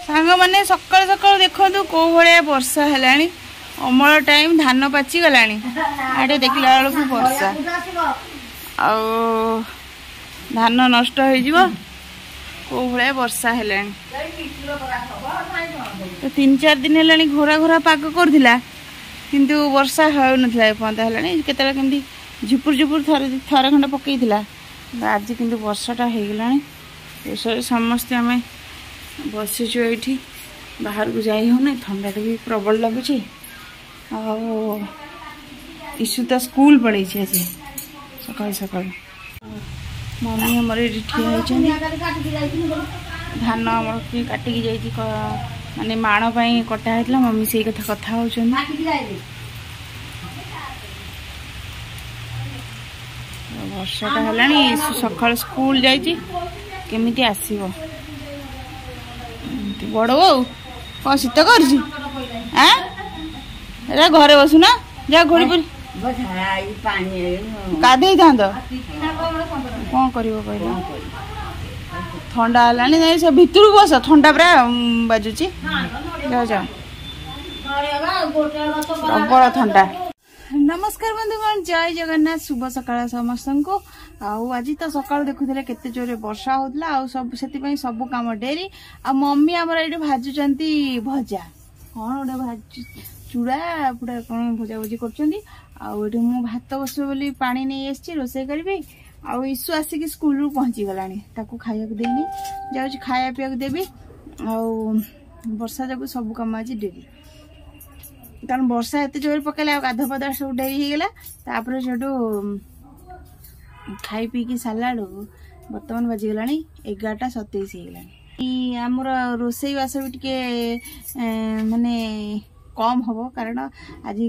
सांग मैंने सकाल सकाल देखो कौ भाया वर्षा है अमल टाइम धान पाची गला आड़े देखला बेलू वर्षा आ धान नष्ट हो कौ भाया वर्षा है तो 3-4 दिन है घोरा घोरा पाग कर किंतु वर्षा हो ना केतला केमती झुपुर झुपुर थरे खंड पकई आज किंतु वर्षाटा हो गला समस्ते आम बसीचु ये बाहर को जाई होना ठंडा भी प्रबल लगुच ईशु तो स्कूल पड़े आज सकाल सकाल मम्मी आमर ये ठिया धान आम काटिकी जाइए माने माण पाई कटा होता मम्मी से कथा हो वर्षाटा है सकाल स्कूल जाइए केमिति आसीबो बड़ बो कौन शीत कर घरे बसुना जा घोड़ी पर गाधे था कौन कर ठंडा है से भितर बस ठंडा पूरा बाजुची जा प्रबल ठंडा। नमस्कार बंधुगण जय जगन्नाथ शुभ सकाळ समस्त को आज तो सकाल देखुले केते जोरे वर्षा होतला आ सब सेति सब काम डेरी आ मम्मी हमर एठी भाजुचंती भजा कोन ओडे भाज चूड़ा पुडा कोन भजा भजी करचंती आ एठी मु भात बसो बोली पानी नै एसची रोसे करबी आ ईसु आसी स्कूल रु पहुंची गलानी ताकू खाया को देनी जाउची खाया पिया को देबी आ वर्षा जको सब काम आज डेरी कारण वर्षा एत जोर पकड़ा गाध पदा सब डेरी हो गला खाई पी की सारा बर्तमान बाजीगला 11:27 होगा आमर रोसई बास भी टे माने कम हम कारण आज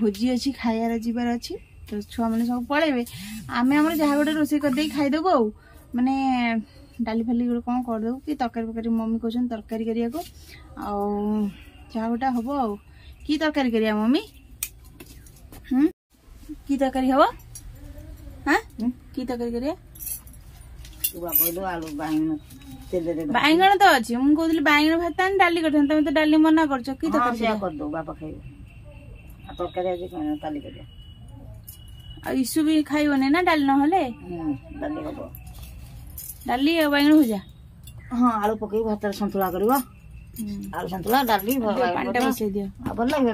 भोजी अच्छी खायार जीवार अच्छी तो छुआ मैंने सब पलैबे आम आम जहाँ गोटे रोसे करदे खाईदेबू आ माने डाली फाली गोटे कौन करदेबू कि तरकारी फरकारी मम्मी कहते तरकारी करिया को जहाँ गोटा हम आ की तरकारी करिया मम्मी की तरकारी हवा हाँ की तरकारी करिया बाइगण तो अच्छे मुझे कहती बाइगण भात डाली कर तुम तो डाली मना कर ईशु भी खाइबने ना डाली ना डाली बाइगण भजा हाँ आलू पकई भात सन्तुला करवा आलू सन्तुला डाली पानी बसई दियो भल लगे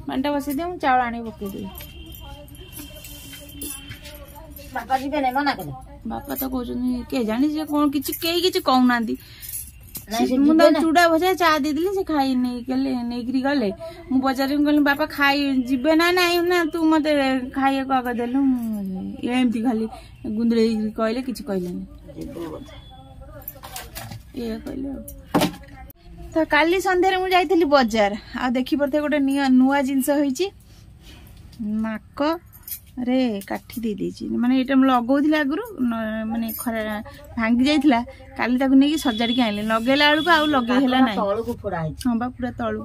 पानी बसई दियो चावल आनी पकई बापा जी नहीं मना कले बापा तो कहते के जानी से कौन किछि कहूना चूड़ा भजा चा देदेली से खाई नहीं गले मु पचार कहली बापा खाई जीवे ना ना ना तू मत खाइए आग देलु एमती खाली गुंदे कहले किछि कहलेनी ये कहले तो काली संध्यारे मु जाइथिली बाजार आ देखि परथे गोटे नुआ जिंस होईची नाक रे काठी दे देची माने एटा म लगौथिला आगुरु माने खरा भांगी जाइथिला काली ताकु नेकी सजाडी के आइले लगेला आलु को आ लगे हेला नाही तळु को फोड़ा है हां बा पूरा तळु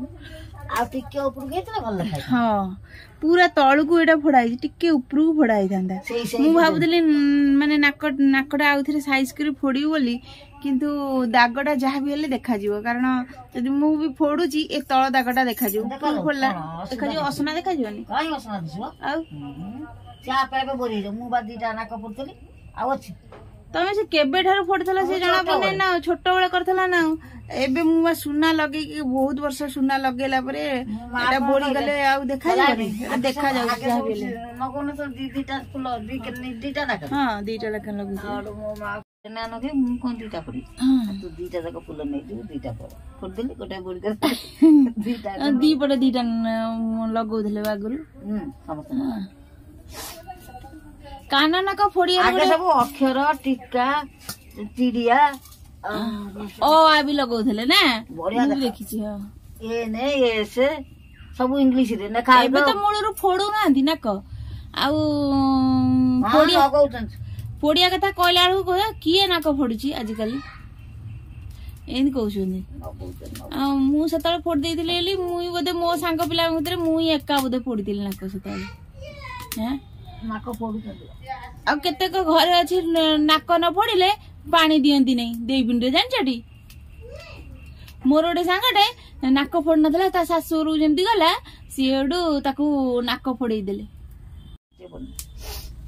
आ टिके ऊपर गेतले भल खाइ हां पूरा तळु को एटा फोड़ा है टिके ऊपर को फोड़ा है थांदा मु भाबुतली माने नाकटा आउथरे साइज करी फोड़ी बोली किंतु दागटा जहाँ भी हेले देखा जीवो कारण यदि मु भी फोड़ुची ए तळ दागटा देखा जीवो फोड़ला देखा जीवो असना देखा जीवनी काई असना दिसबो आ चा पेबे बोरी मु बा दीटा नाक पड़तली आ अछि तमे से केबे ठार फोड़थला से जणा पने ना छोटो बेले करथला ना एबे मु सुना लगे कि बहुत वर्ष सुना लगेला परे एटा बोरी गले आ देखा जीवनी एटा देखा जाउ जहाँ भी हेले मगोन तो दीटा फुल दीटा नाक हां दीटा लखन लगु आडो मो मा ना नगे मु कोन दीटा पड़ी तू दीटा जक फुल नै दू दीटा पर फोड़ देली गोटा बोरी कर दीटा दी पड़े दीटा लगौ धले बागुरु समस्त काना ना का फोड़िया आगे सब अक्षर टीका चिड़िया ओ आ भी लगौ धले ना बढ़िया देखि छी हां ए ने ए से सब इंग्लिश रे ना खाइ एबे तो मूलरू फोड़ू ना दी ना क आउ फोड़िया लगौतन फोड़िया कथा कहला आलू कह किए नाक फोड़ुची आजिकल एन कहउछनी मु सतल फोड़ देइथिले मुई बोधे मो सांग पिला भितर मुई एका बोधे फोड़िथिल नाक सतल हैं नाक फोड़ू आ केते को घरे अछि नाक न फोड़िले पानी दियंती नै देई पिंडे जानछटी मोर गोटे सांगटे नाक फोड़ नथला ता शाशु घरु जेमती गला सी हेडू ताकू नाक फोड़े देले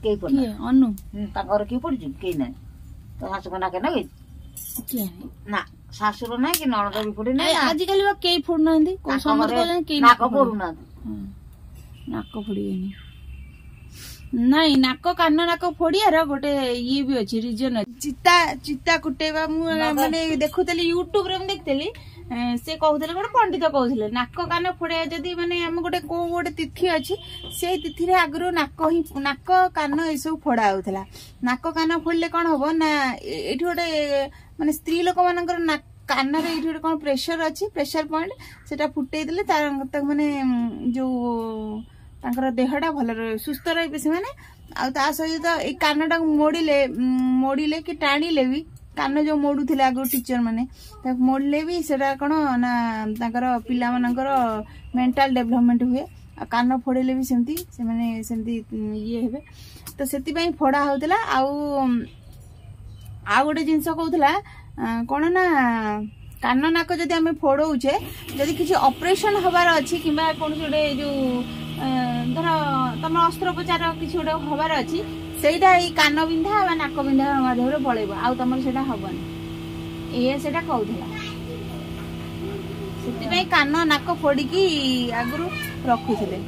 के किए अनु ताकर के पड़ी के ना तो शाशु को नाके ना किए ना शाशुर ना कि नणद भी फोड़े ना आजिकल बा केई फोड़ नांदी को समझ को केई नाक फोड़ू ना नाक फोड़िएनी नाई नाक कान नाक फोड़ियार गोटे ये भी अच्छी रीजन अच्छी चिता चिता कुटेबा माने देखुतली यूट्यूब रे देखतली से कहउतले गोटे पंडित कहउतले नाक कान फोड़िया जदी माने हम गोटे को गोटे तिथि अछि से तिथि रे आगरो नाक कान ए सब फोड़ा होतला नाक कान फोड़ले कोन होबो ना एठी गोटे माने स्त्री लोक मानकर नाक कान रे एठी गोटे कोन प्रेशर अछि प्रेशर पॉइंट सेटा फुटै देले तार माने जो तांकर देहटा भल सुस्थ रही से मैंने आ सहित ए कानटा मोड़िले कि टाणिले भी कान जो मोड़ुले आग टीचर मैंने मोड़ले भी सेटा कौन ना तांकर पिला मानकर मेंटल डेवलपमेंट हुए आ कान फोड़ेले भी सेमती से माने सेमती ये हेबे तो सेति पई फोड़ा होतला आ गोटे जिंस कहउतला कोन ना कान नाक जदि आमे फोड़ौछे जदि किसी ऑपरेशन हबार अछि किबा कोन जोडे जो धर तुम अस्त्रोपचार किसी गोटे हबार अच्छी सेटा कान बिंधा नाक बिंधा माध्यम पलैब आउ तुम से हबनी ये से कहला से कान नाक फोड़िकी आगु रखुले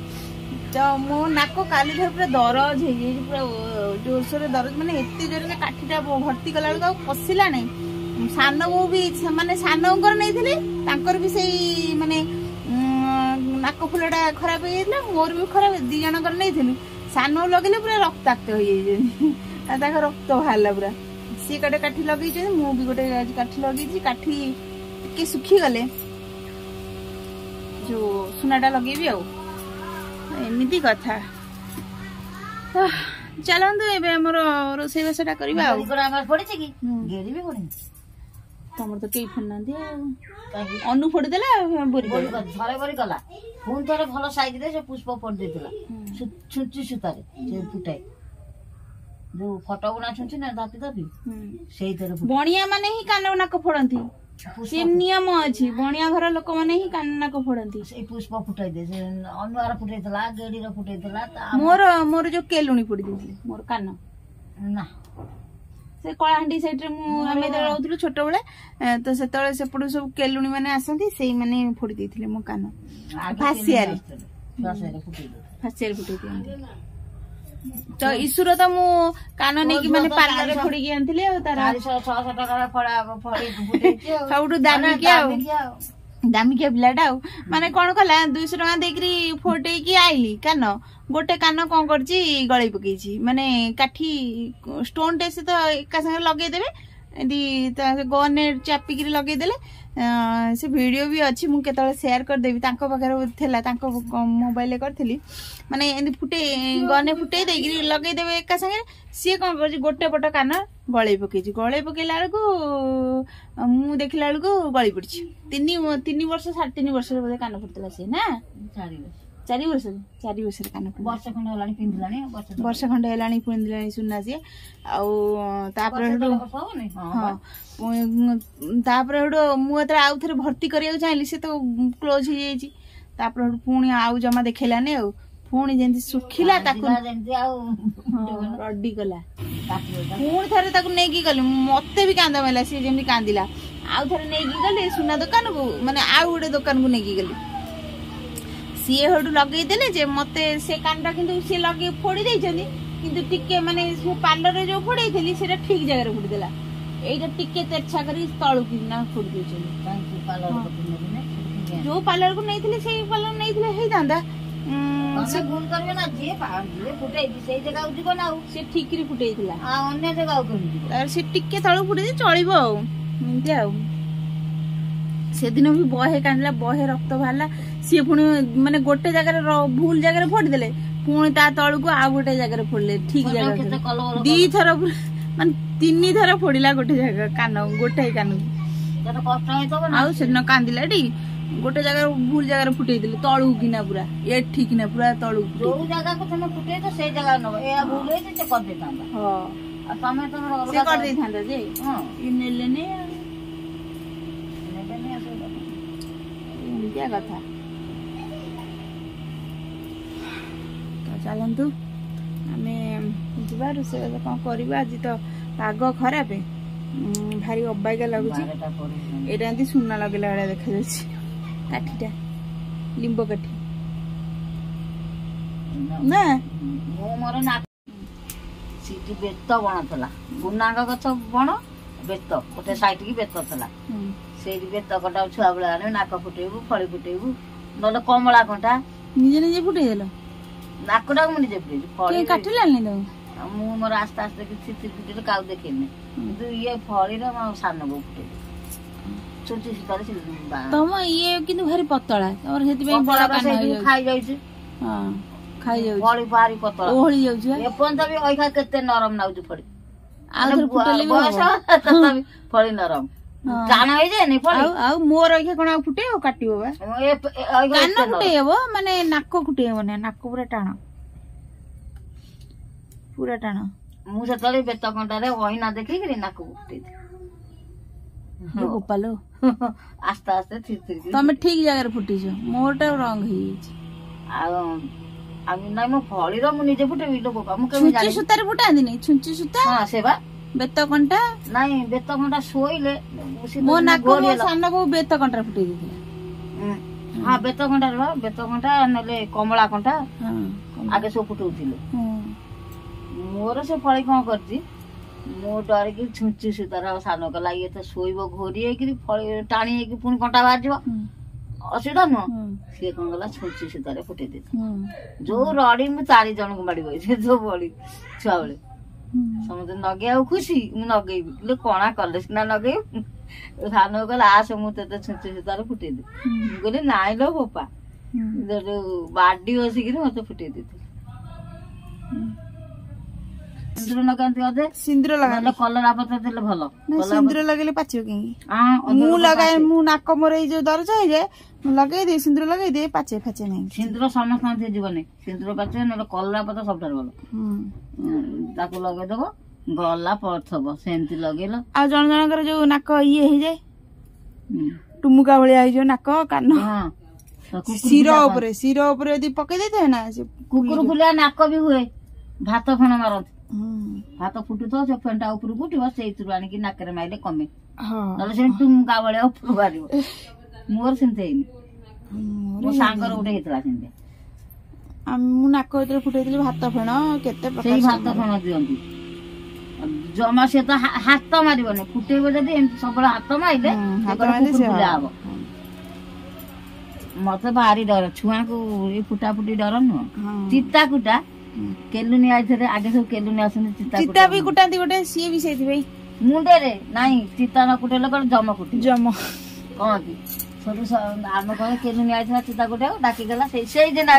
तो मो नाक काली पूरा दरज हो पूरा जोरसोर दरज माने एत जोर काठीटा भर्ती कला बेलू पशिला नहीं सान बो भी माने सानकर नहीं भी से माने नाक फुलटा खराब हो जाता मोर भी खराब दी जनकर नहीं सान लगे पूरा रक्ताक्त हो जाए रक्त बाहर पूरा सी गोटे काठी लगे मु भी गोटे काठी लगे काठी टे सुखी गले जो सुनाटा लगेबी आमती कथा चलतु एमर रोसई बासटा करवा तमर तो कई फोड़ ना अनु फोड़ी देला थरे बरी गला पुन थरे भल साइज रे से पुष्प फोड़ देतिला छुंची सुतारे से फुटाई जो फोटो बना छुंची ना दाती दाती सेही थरे बणिया माने ही कान नाक फोड़ंती से नियम अछि बणिया घर लोक माने ही कान नाक फोड़ंती से पुष्प फुटाई दे से अनुवार फुटाइतला गेडी रे फुटाइतला मोर जो केलुणी फोड़ी देली मोर कान ना से कलाहांडी साइड रे मु आमे रहउथलु छोट बेले तो सेतळे सेपडु सब केलुणी माने आसंती सेही माने फोड़ी देथिले मो कान फासिया रे फुटाई दियंती तो ईश्वर तो मु कान नै कि माने पार्लर रे फोड़ी के आनथिले आ तार 400 टका फड़ा फोड़ी फुटाई सबटु दामिकिया पिलाटा माने कौन कला 200 टका देकरी फोटेकी आइली कान गोटे कान कौन करची गळई पकेची माने काठी स्टोन टे से तो एका संगे लगे देबे एदी गन चापिकी लगे देले से वीडियो भी अच्छी मु केतळे शेयर कर देबी तांको पाखरे थेला तांको मोबाइल करथिली माने एदी फुटे गने फुटे देकरी लगे देबे एका संगे सी कौन करची गोटे पट कान गळई पकेला बेलू मु देखला बेलू गळी पड़ची 3 वर्ष 3.5 वर्ष रे कान फुटला से ना 4 वर्ष कान वर्ष खंड हलानी पिंदिलानी वर्ष खंड हलानी पिंदिलानी सुना से तापर मु आउ थे भर्ती करिया चाहिए से तो क्लोज हो जाइए तापर पुणी आउ जमा देखलानी आ पुणी जेंती सुखिला रड्डी गला पुणी थे नहीं गली मत भी कांद मेला सी जमी कांदिला आउ थे नहीं गली सुना दुकान को माने आउ गोटे दुकान को नहीं गली सी हेडू लगे जे मत से कानटा किंतु सी लगे फोड़ी देइछनी किंतु टिके माने पार्लर रे जो फोड़ी थी सेटा ठीक जगह रे फोड़ी देला एटा टिके तेरछा करी तळु किना फोड़ी देइछनी जो पार्लर को नहीं से पार्लर नहीं हे दांदा से भूल करबे ना जे फुटाई से जगह उदिको ना से ठीक री फुटाई थिला आ अन्य जगह करबी तार से टिके तळु फोड़ी दे चलिबो एंती आ से दिन भी बहे कांडला बहे रक्त बाहरला सी पुणी माने गोटे जगह भूल जगह फोड़ी देले पुणी ता तळु को आ गोटे जगह फोड़ले ठीक जगह दी थर माने 3 थर फोड़िला गोटे जगह कान गोटे कान जत कष्ट हेतो आ से न कांदिला डी गोटे जगह भूल जगह फुटाई देले तळु किना पूरा ए ठीक ना पूरा तळु जो जगह को तुम फुटे तो से जगह न ए भूल हे से कर देतांदा हां आ तमे से कर देथांदा जे हां इ नेले ने ଏମିତିଆ କଥା। ତ ଚାଲନ୍ତୁ ଆମେ ଯିବା ରୋଷେଇବାସ କଣ କରିବା। ଆଜି ତ ପାଗ ଖରାପ, ଭାରି ଅବାଗିଆ ଲାଗୁଛି। ଏଇଟା ଏମିତି ସୁନା ଲଗେଇଲା ଭଳିଆ ଦେଖାଯାଉଛି କାଠିଟା, ଲିମ୍ବ କାଠି ନା। ମୁଁ ମୋର ସେଠି ବେତ ବଣ ଥିଲା, ଗୁନାଙ୍ଗ ଗଛ ବଣ, ବେତ ଗୋଟେ ସାଇଡ କି ବେତ ଥିଲା। ସେଇଠି ବେତ କଟା ଛୁଆ ବେଳେ ଆଣିବୁ, ନାକ ଫୁଟେଇବୁ, ଫଳି ଫୁଟେଇବୁ, ନହେଲେ କମଳା କଣ୍ଟା ନିଜେ ନିଜେ ଫୁଟେଇଦେଲ। ନାକଟାକୁ ମୁଁ ନିଜେ ଫୁଟେଇଛି, କାଟିଲାନି ତାକୁ। ମୁଁ ମୋର ଆସ୍ତେ ଆସ୍ତେ କିଛି ଫୁଟେଇଲେ କାଉ ଦେଖେଇନି, କିନ୍ତୁ ଇଏ ଫଳିରେ ମୋ ସାନ ବୋଉ ଫୁଟେଇଲି। ଛୁଞ୍ଚି ସୂତାରେ ତମ ଇଏ କିନ୍ତୁ ଭାରି ପତଳା, ତମର ସେଥିପାଇଁ ଖାଇଯାଉଛି। ଫଳି ଭାରି ପତଳା ଓହଳି ଯାଉଛି। ଏପର୍ଯ୍ୟନ୍ତ ବି ଅଇଖା କେତେ ନରମ ନାଉଛି ଫଳି, ବୟସ ତଥାପି ଫଳି ନରମ ଟାଣ ହେଇଯାଏନି ଫଳି। ଆଉ ମୋର ଅଇଖା କଣ ଆଉ ଫୁଟେଇବ, କାଟିବ ବା। କାନ ଫୁଟେଇ ହବ, ମାନେ ନାକ ଫୁଟେଇ ହବ ନା, ନାକ ପୁରା ଟାଣ, ପୁରା ଟାଣ। ମୁଁ ସେତେବେଳେ ବେତ କଣ୍ଟାରେ ଅଇନା ଦେଖିକିରି ନାକକୁ ଫୁଟେଇଥିଲି। ଗୋପାଲ ଆସ୍ତେ ଆସ୍ତେ ଥିରି ତମେ ଠିକ ଜାଗାରେ ଫୁଟେଇଛ, ମୋରଟା ରଙ୍ଗ ହେଇଯାଇଛି। ଆଉ ନାଇଁ ମୋ ଫଳିର ମୁଁ ନିଜେ ଫୁଟେଇବି ଲୋ ବୋପା। ମୁଁ ଛୁଞ୍ଚି ସୂତାରେ ଫୁଟାନ୍ତିନି? ଛୁଞ୍ଚି ସୂତା, ହଁ ସେ ବା ବେତ କଣ୍ଟା। ନାଇଁ ବେତ କଣ୍ଟା ଶୋଇଲେ ମୋ ନାକ ମୋ ସାନ ବୋଉ ବେତ କଣ୍ଟା ଫୁଟେଇ ଦେଇଥିଲା। ହଁ ବେତ କଣ୍ଟାରେ ବା, ବେତ କଣ୍ଟା ନହେଲେ କମଳା କଣ୍ଟା ଆଗେ ସବୁ ଫୁଟଉଥିଲେ। ମୋର ସେ ଫଳି କଣ କରିଛି, ମୁଁ ଡରିକି ଛୁଞ୍ଚି ସୂତାର ସାନ କଲା, ଇଏ ତ ଶୋଇବ ଘୋରି ହେଇକିରି ଫଳି ଟାଣି ହେଇକି ପୁଣି କଣ୍ଟା ବାହାରିଯିବ, ଅସୁବିଧା ନୁହଁ। ସିଏ କଣ କଲା, ଛୁଞ୍ଚି ସୂତାରେ ଫୁଟେଇ ଦେଇଥିଲା। ଯୋଉ ରଡି ମୁଁ 4 ଜଣଙ୍କୁ ମାଡି ବଇଛି, ଯୋଉ ବଳି ଛୁଆ ବେଳେ ସମସ୍ତେ ନଗେଇବାକୁ ଖୁସି, ମୁଁ ନଗେଇବି କଣା କଲେ ସିନା ନଗେଇବି। ସାନ କହିଲା ଆସେ ମୁଁ ତତେ ଛୁଞ୍ଚି ସୂତାରେ ଫୁଟେଇଦେବି। ମୁଁ କହିଲି ନାଇଁ ଲୋ ବୋପା, ବାଡି ବସିକିରି ମତେ ଫୁଟେଇ ଦେଇଥିଲି। ସିନ୍ଦୁର ଲଗାନ୍ତି ଅଧେ, ସିନ୍ଦୁର ଲଗାନ୍ତି, କଲରା ପତ୍ର ଦେଲେ ଭଲ। ସିନ୍ଦୁର ଲଗେଇଲେ ପାଚିବ କାହିଁକି? ମୁଁ ଲଗାଏ, ମୁଁ ନାକ ମୋର ଏଇ ଯୋଉ ଦରଜ ହେଇଯାଏ, ମୁଁ ଲଗେଇଦିଏ, ସିନ୍ଦୁର ଲଗେଇଦିଏ, ପାଚେ ନାହିଁ। ସିନ୍ଦୁର ସମସ୍ତଙ୍କ ଯିବନି, ସିନ୍ଦୁର ପାଚେ, ନହେଲେ କଲରା ପତ୍ର ସବୁଠାରୁ ଭଲ। ତାକୁ ଲଗେଇଦବ, ଗଲା ପଥବ ସେମିତି ଲଗେଇଲ। ଆଉ ଜଣ ଜଣଙ୍କର ଯୋଉ ନାକ ଇଏ ହେଇଯାଏ, ଟୁମୁକା ଭଳିଆ ହେଇଯିବ ନାକ କାନ, ଶିର ଉପରେ ଯଦି ପକେଇ ଦେଇଥାଏ ନା, କୁକୁର ଫୁଲିଆ ନାକ ବି ହୁଏ। ଭାତ ଫେଣ ମାରନ୍ତି, ଭାତ ଫୁଟୁଥିବ, ସେ ଫେଣଟା ଉପରକୁ ଉଠିବ, ସେଇଥିରୁ ଆଣିକି ନାକରେ ମାଇଲେ କମେ, ନହେଲେ ସେ ଟୁମୁକା ଭଳିଆ ଉପରକୁ ବାହାରିବ। ମୋର ସେମିତି ହେଇନି, ମୋ ସାଙ୍ଗର ଗୋଟେ ହେଇଥିଲା ସେମିତି। ମୁଁ ନାକ ଭିତରେ ଫୁଟେଇଥିଲି ଭାତ ଫେଣ, କେତେ ସେଇ ଭାତ ଫେଣ ଦିଅନ୍ତି ଜମା। ସେ ତ ହାତ ମାରିବନି, ଫୁଟେଇବ ଯଦି ଏମିତି ସବୁବେଳେ ହାତ ମାରିଲେ ହବ। ମତେ ଭାରି ଡର, ଛୁଆଙ୍କୁ ଏଇ ଫୁଟା ଫୁଟି ଡର ନୁହଁ। ଚିତା କୁଟା କେଲୁନି ଆଇଥିଲେ, ଆଗେ ସବୁ କେଲୁନି ଆସନ୍ତି, ଚିତା ବି କୁଟାନ୍ତି ଗୋଟେ, ସିଏ ବି ସେଇଥିପାଇଁ ମୁଣ୍ଡରେ ନାଇଁ, ଚିତା ନ କୁଟେଇଲେ କଣ ଜମ କୁଟି କହନ୍ତି। ସବୁ ଆମେ କଣ କେଲୁନି ଆଇଥିଲା ଚିତା କୁଟାକୁ ଡାକିଦେଲା, ସେଇ ଦିନ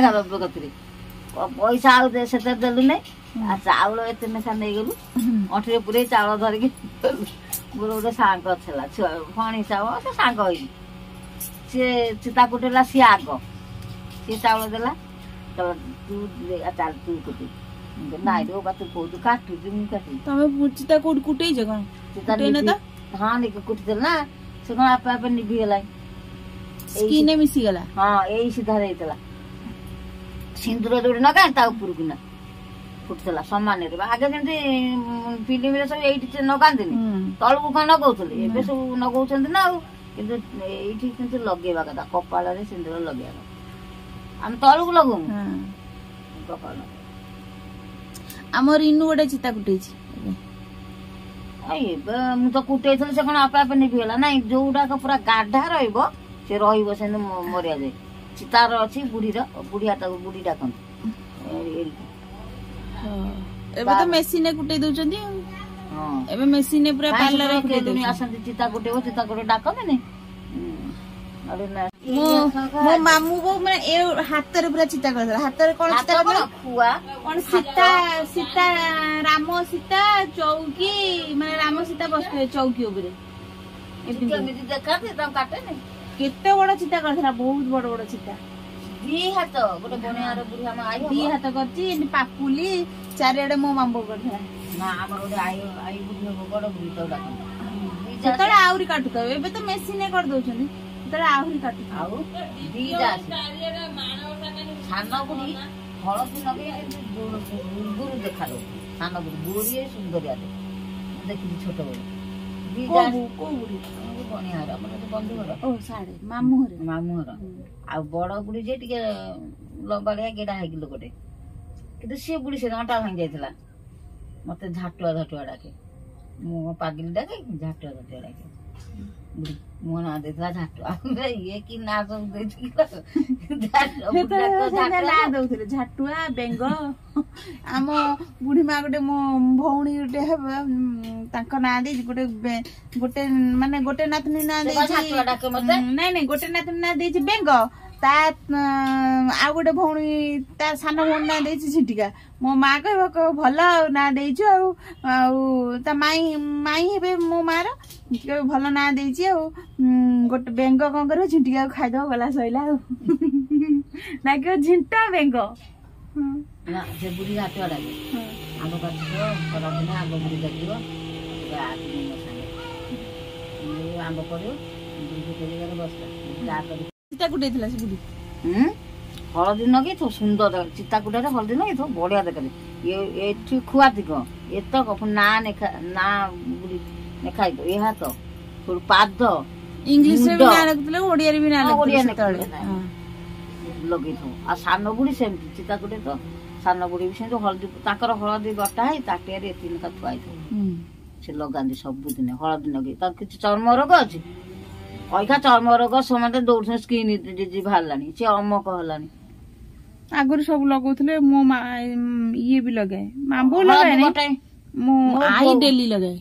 କତିରେ ପଇସା ଆଉ ସେତେ ଦେଲୁ ନାଇଁ। ଆଉ ଚାଉଳ ଏତେ ନେଖା ନେଇଗଲୁ, ଅଣ୍ଠିରେ ପୁରେଇ ଚାଉଳ ଧରିକି। ମୋର ଗୋଟେ ସାଙ୍ଗ ଥିଲା, ଛୁଆ ଭଣୀ ସାଙ୍ଗ, ସେ ସାଙ୍ଗ ହେଇନି, ସିଏ ଚିତା କୁଟେଇଲା, ସିଏ ଆଗ, ସିଏ ଚାଉଳ ଦେଲା, ତୁ କୁଟି। ନାଇଁ ରେ ବାପା, ତୁ କହୁଛୁ କାଟୁଛୁ, ମୁଁ କାଟିବି। ତମେ ଚିତା କୋଉଠି କୁଟେଇଛ? କଣ ଚିତା ହଁ କୁଟିଦେଲ ନା, ସେ କଣ ଆପେ ଆପେ ନିଭିଗଲାଣି, ମିଶିଗଲା। ହଁ ଏଇ ସିଧାରେ ହେଇଥିଲା, ସିନ୍ଦୁର ଯୋଉଠି ନଗା ତା ଉପରକୁ ନା ଫୁଟିଥିଲା ସମାନରେ। ଆଗେ ଯେମିତି ଫିଲ୍ମରେ ସବୁ ଏଇଠି ନଗାନ୍ତିନି, ତଳକୁ କଣ ନଗଉଥିଲେ, ଏବେ ସବୁ ନଗଉଛନ୍ତି ନା। ଆଉ କିନ୍ତୁ ଏଇଠି କିନ୍ତୁ ଲଗେଇବା କଥା, କପାଳରେ ସିନ୍ଦୁର ଲଗେଇବା କଥା। ଆମେ ତଳକୁ ଲଗଉନୁ, କପାଳ। ଆମର ଇନୁ ଗୋଟେ ଚିତା କୁଟେଇଛି ଏବେ, ମୁଁ ତ କୁଟେଇଥିଲି, ସେ କଣ ଆପେ ଆପେ ନିଭିଗଲା। ନାଇଁ, ଯୋଉଗୁଡାକ ପୁରା ଗାଢା ରହିବ ସେ ରହିବ ସେମିତି ମରିଆ ଯାଏ। ଚିତାର ଅଛି ବୁଢୀର, ବୁଢୀ ହାତକୁ ବୁଢୀ ଡାକନ୍ତି। ଏବେ ତ ମେସିନରେ କୁଟେଇ ଦଉଛନ୍ତି। ଏବେ ମେସିନରେ ପୁରା ପାର୍ଲରରେ କେଲୁନି ଆସନ୍ତି, ଚିତା କୁଟେଇବ, ଚିତା କୁଟେଇ ଡାକନ୍ତିନି। ମୋ ମାମୁଁ ବୋଉ ମାନେ ଏ ହାତରେ ପୁରା ଚିତା କରିଦେଲା। ହାତରେ କଣ ଚିତା କରିଦେଲା? କଣ ସୀତା ରାମ ସୀତା ଚୌକି, ମାନେ ରାମ ସୀତା ବସିଥିବେ ଚୌକି ଉପରେ, କେତେ ବଡ ଚିତା କରିଥିଲା, ବହୁତ ବଡ ବଡ ଚିତା। 2 ହାତ, ଗୋଟେ ବଣିଆର ବୁଢୀ ଆମ ଆଈ 2 ହାତ କରିଛି, ଏମିତି ପାପୁଲି ଚାରିଆଡେ ମୋ ମାମୁଁ କରିଥିଲା। ନା ଆମର ଗୋଟେ ଆଈ ବୁଢୀ ହବ, ବଡ ବୁଢୀ ତାକୁ ଡାକନ୍ତି। ସେତେବେଳେ ଆହୁରି କାଟୁଥାଉ, ଏବେ ତ ମେସିନରେ କରିଦଉଛନ୍ତି। ଆହୁରି କାଟୁ ଆଉ ଦିଟା ସାନ ବୁଢୀ ହଳଦୀ ଲଗେଇ ଗୁରୁ ଦେଖା ଦଉଛି ସାନ ବୁଢୀ ବୁଢୀ ସୁନ୍ଦରିଆଟେ ମୁଁ ଦେଖିଛି ଛୋଟବେଳେ ଦିଟା କୋଉ ବୁଢୀ ବଣିଆ ଘର ଆମର ବନ୍ଧୁ ଘର ମାମୁଁ ଘର ଆଉ ବଡ ବୁଢୀ ଯେ ଟିକେ ଲମ୍ବାଳିଆ ଗେଡା ହେଇକି ଲୋକଟେ କିନ୍ତୁ ସିଏ ବୁଢୀ ସେ ଅଣ୍ଟା ଭାଙ୍ଗି ଯାଇଥିଲା ମତେ ଝାଟୁଆ ଡାକେ ମୁଁ ପାଗିଲି ଡାକେ ଝାଟୁଆ ଡାକେ ମୋ ନାଁ ଦେଇଥିଲା ଝାଟୁଆ ଇଏ କି ନାଁ ସବୁ ଦେଇଥିଲି ନାଁ ଦଉଥିଲେ ଝାଟୁଆ ବେଙ୍ଗ ଆମ ବୁଢୀ ମା ଗୋଟେ ମୋ ଭଉଣୀ ଗୋଟେ ହେବ ତାଙ୍କ ନାଁ ଦେଇଛି ଗୋଟେ ମାନେ ଗୋଟେ ନାତୁଣୀ ନାଁ ଦେଇଛି ନାଇଁ ଗୋଟେ ନାତୁଣୀ ନାଁ ଦେଇଛି ବେଙ୍ଗ ତା ଆଉ ଗୋଟେ ଭଉଣୀ ତା ସାନ ଭଉଣୀ ନାଁ ଦେଇଛି ଝିଣ୍ଟିକା ମୋ ମା କହିବ ଭଲ ଆଉ ନାଁ ଦେଇଛୁ ଆଉ ତା ମାଇଁ ହେବେ ମୋ ମାର ଭଲ ନାଁ ଦେଇଛି ଆଉ ଗୋଟେ ବେଙ୍ଗ କଣ କରିବ ଝିଣ୍ଟିକାକୁ ଖାଇଦବ ଗଲା ସଇଲା ଆଉ ନାଗିବ ଝିଣ୍ଟା ବେଙ୍ଗ ସେ ବୁଢୀ ଝାଟୁଆ ଡାକେ ଆଗ ପାଚିବ ଖରାଦିନେ ଆଗ ବୁଢୀ ଡାକିବ ଆମ୍ବ ପଡିବ ବସିଲା ଚିତା କୁଟେଇଥିଲା ସେ ବୁଢୀ ହଳଦୀ ନଗେଇଥିବ ସୁନ୍ଦର ଚିତା କୁଟାରେ ହଳଦୀ ନଗେଇଥିବ ବଢିଆ ଦେଖାଯାଏ ଏଠି ଖୁଆତିକ ଏତକ ନାଁ ବୁଢୀ ଲେଖା ହେଇଥିବ ଏହା ତ ପାଦ ଇଂଲିଶରେ ବି ନାଁ ଲେଖୁଥିଲେ ଓଡିଆରେ ବି ନାଁ ଲଗେଇଥିବ ଆଉ ସାନ ବୁଢୀ ସେମିତି ଚିତା କୁଟେ ତ ସାନ ବୁଢୀ ବି ସେମିତି ହଳଦୀ ତାଙ୍କର ହଳଦୀ ବଟା ହେଇ ତାଟିଆରେ ଏତିକି ଲେଖା ଥୁଆ ହେଇଥିବ ସେ ଲଗାନ୍ତି ସବୁଦିନ ହଳଦୀ ଲଗେଇ ତାର କିଛି ଚର୍ମ ରୋଗ ଅଛି ଅଇଖା ଚର୍ମ ରୋଗ ସମସ୍ତେ ଦୌଡୁଛନ୍ତି ସ୍କିନ୍ ଡିଜିଜ୍ ବାହାରିଲାଣି ସେ ଅମକ ହେଲାଣି ଆଗରୁ ସବୁ ଲଗଉଥିଲେ ମୋ ମା ଇଏ ବି ଲଗାଏ ବୋଉ ଲଗାଏ ମୋ ଆଈ ଡେଲି ଲଗାଏ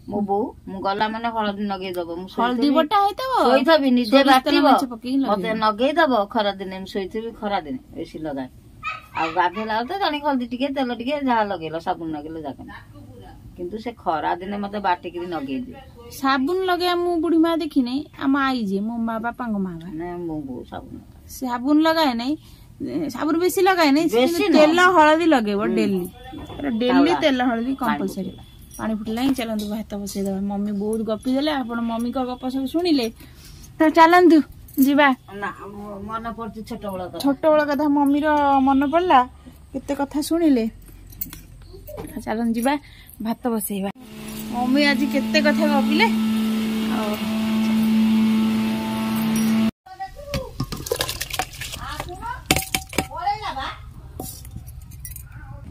ମୋ ବୋଉ ମୁଁ ଗଲା ମାନେ ହଳଦୀ ଲଗେଇଦବ ମୁଁ ହଳଦୀ ବଟା ହେଇଥିବ ଶୋଇଥିବି ନିଜେ ବାଟିବ ମତେ ଲଗେଇଦବ ଖରା ଦିନେ ମୁଁ ଶୋଇଥିବି ଖରା ଦିନେ ବେଶୀ ଲଗାଏ ଆଉ ଗାଧେଇଲା ବେଳେ ତ ଜାଣି ହଳଦୀ ଟିକେ ତେଲ ଟିକେ ଯାହା ଲଗେଇଲ ସାବୁନ ଲଗେଇଲେ ଯାକ କିନ୍ତୁ ସେ ଖରା ଦିନେ ମତେ ବାଟିକିରି ଲଗେଇଦିଏ ସାବୁନ ଲଗେଇବା ମୁଁ ବୁଢୀ ମା ଦେଖିନି ଆମ ଆଈ ଯିଏ ମୋ ମା ବାପାଙ୍କ ମା ମୋ ବୋଉ ସାବୁନ ଲଗାଏ ନାଇଁ ସାବୁନ ବେଶୀ ଲଗାଏ ନାଇଁ ତେଲ ହଳଦୀ ଲଗେଇବ ଡେଲି ତେଲ ହଳଦୀ କମ୍ପଲସରି ପାଣି ଫୁଟିଲା ହିଁ ଚାଲନ୍ତୁ ଭାତ ବସେଇଦବା ମମି ବହୁତ ଗପି ଦେଲେ ଆପଣ ମମିଙ୍କ ଗପ ସବୁ ଶୁଣିଲେ ତ ଚାଲନ୍ତୁ ଯିବା ମନେ ପଡୁଛି ଛୋଟବେଳ କଥା ମମିର ମନେ ପଡିଲା କେତେ କଥା ଶୁଣିଲେ ଚାଲନ୍ତୁ ଯିବା ଭାତ ବସେଇବା ମମି ଆଜି କେତେ କଥା ଗପିଲେ ଆଉ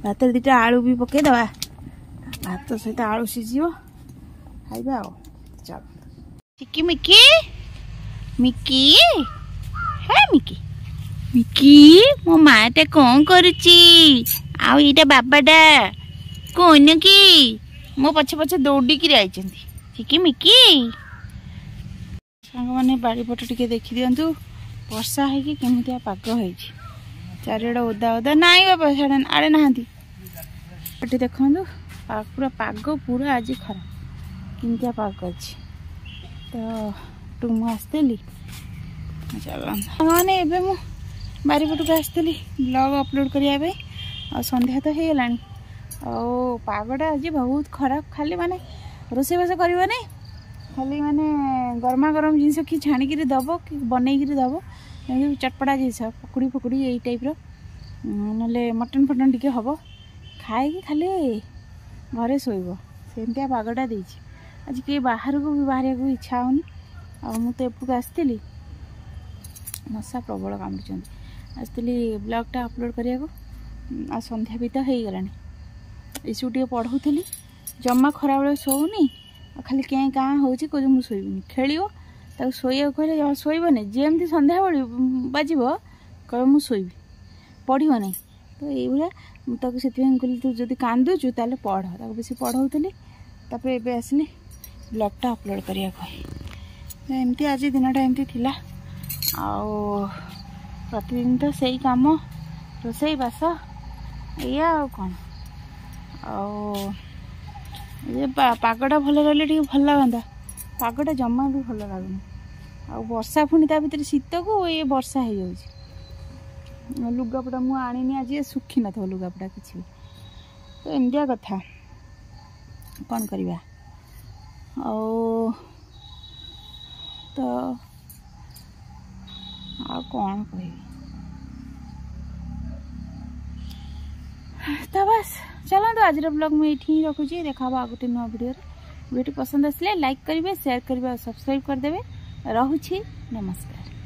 ଭାତରେ ଦିଟା ଆଳୁ ବି ପକେଇଦବା ଭାତ ସହିତ ଆଳୁ ସିଝିବ ଖାଇବା ଆଉ ଚାଲ ଚିକି ମିକି ମିକି ହେ ମିକି ମିକି ମୋ ମାଟା କଣ କରୁଛି ଆଉ ଏଇଟା ବାବାଟା କଣ କି ମୋ ପଛେ ପଛେ ଦୌଡ଼ିକିରି ଆଇଛନ୍ତି ଚିକି ମିକି ସାଙ୍ଗମାନେ ବାଡ଼ିପଟ ଟିକେ ଦେଖିଦିଅନ୍ତୁ ବର୍ଷା ହେଇକି କେମିତିଆ ପାଗ ହେଇଛି ଚାରିଆଡ଼େ ଓଦା ଓଦା ନାଇଁ ବାପା ସାଡ଼େ ଆଡ଼େ ନାହାନ୍ତି ଏଠି ଦେଖନ୍ତୁ ପୁରା ପାଗ ପୁରା ଆଜି ଖରାପ କେମିତିଆ ପାଗ ଅଛି ତ ମୁଁ ଆସିଥିଲି ସାଙ୍ଗମାନେ ଏବେ ମୁଁ ବାରିପଟକୁ ଆସିଥିଲି ବ୍ଲଗ୍ ଅପଲୋଡ଼ କରିବା ପାଇଁ ଆଉ ସନ୍ଧ୍ୟା ତ ହେଇଗଲାଣି ଆଉ ପାଗଟା ଆଜି ବହୁତ ଖରାପ ଖାଲି ମାନେ ରୋଷେଇବାସ କରିବନି ଖାଲି ମାନେ ଗରମା ଗରମ ଜିନିଷ କି ଛାଣିକିରି ଦେବ କି ବନେଇକିରି ଦେବ ଏମିତି ଚଟପଟା ଜିନିଷ ପକୁଡ଼ି ଫକୁଡ଼ି ଏଇ ଟାଇପ୍ର ନହେଲେ ମଟନ୍ ଫଟନ୍ ଟିକେ ହେବ ଖାଇକି ଖାଲି ଘରେ ଶୋଇବ ସେମିତିଆ ପାଗଟା ଦେଇଛି ଆଜି କେହି ବାହାରକୁ ବି ବାହାରିବାକୁ ଇଚ୍ଛା ହେଉନି ଆଉ ମୁଁ ତ ଏପଟକୁ ଆସିଥିଲି ମଶା ପ୍ରବଳ କାମୁଡ଼ୁଛନ୍ତି ଆସିଥିଲି ବ୍ଲଗ୍ଟା ଅପଲୋଡ଼ କରିବାକୁ ଆଉ ସନ୍ଧ୍ୟା ବି ତ ହେଇଗଲାଣି ଏସବୁ ଟିକେ ପଢ଼ଉଥିଲି ଜମା ଖରାବେଳେ ଶୋଉନି ଆଉ ଖାଲି କେଁ କାଁ ହେଉଛି କହୁଛି ମୁଁ ଶୋଇବିନି ଖେଳିବ ତାକୁ ଶୋଇବାକୁ କହିଲେ ଜମା ଶୋଇବନି ଯେମିତି ସନ୍ଧ୍ୟାବେଳେ ବାଜିବ କହିବ ମୁଁ ଶୋଇବି ପଢ଼ିବ ନାହିଁ ତ ଏଇଭଳିଆ ମୁଁ ତାକୁ ସେଥିପାଇଁ କହିଲି ତୁ ଯଦି କାନ୍ଦୁଛୁ ତାହେଲେ ପଢ଼ ତାକୁ ବେଶୀ ପଢ଼ଉଥିଲି ତାପରେ ଏବେ ଆସିଲି ବ୍ଲଗ୍ଟା ଅପଲୋଡ଼ କରିବାକୁ ଏମିତି ଆଜି ଦିନଟା ଏମିତି ଥିଲା ଆଉ ପ୍ରତିଦିନ ତ ସେଇ କାମ ରୋଷେଇ ବାସ ଏଇଆ ଆଉ କ'ଣ ଆଉ ଏ ପାଗଟା ଭଲ ରହିଲେ ଟିକେ ଭଲ ଲାଗନ୍ତା ପାଗଟା ଜମା ବି ଭଲ ଲାଗୁନି ଆଉ ବର୍ଷା ପୁଣି ତା ଭିତରେ ଶୀତକୁ ଏ ବର୍ଷା ହେଇଯାଉଛି ଲୁଗାପଟା ମୁଁ ଆଣିନି ଆଜି ଶୁଖି ନଥିବ ଲୁଗାପଟା କିଛି ବି ତ ଏମିତିଆ କଥା କ'ଣ କରିବା ଆଉ ତ कौन कह तो बस चलते आज ब्लॉग में ये रखुची देखा आ गोटे नुआ वीडियो पसंद आसले लाइक करेंगे शेयर करेंगे और सब्सक्राइब करदे। रहुछि नमस्कार।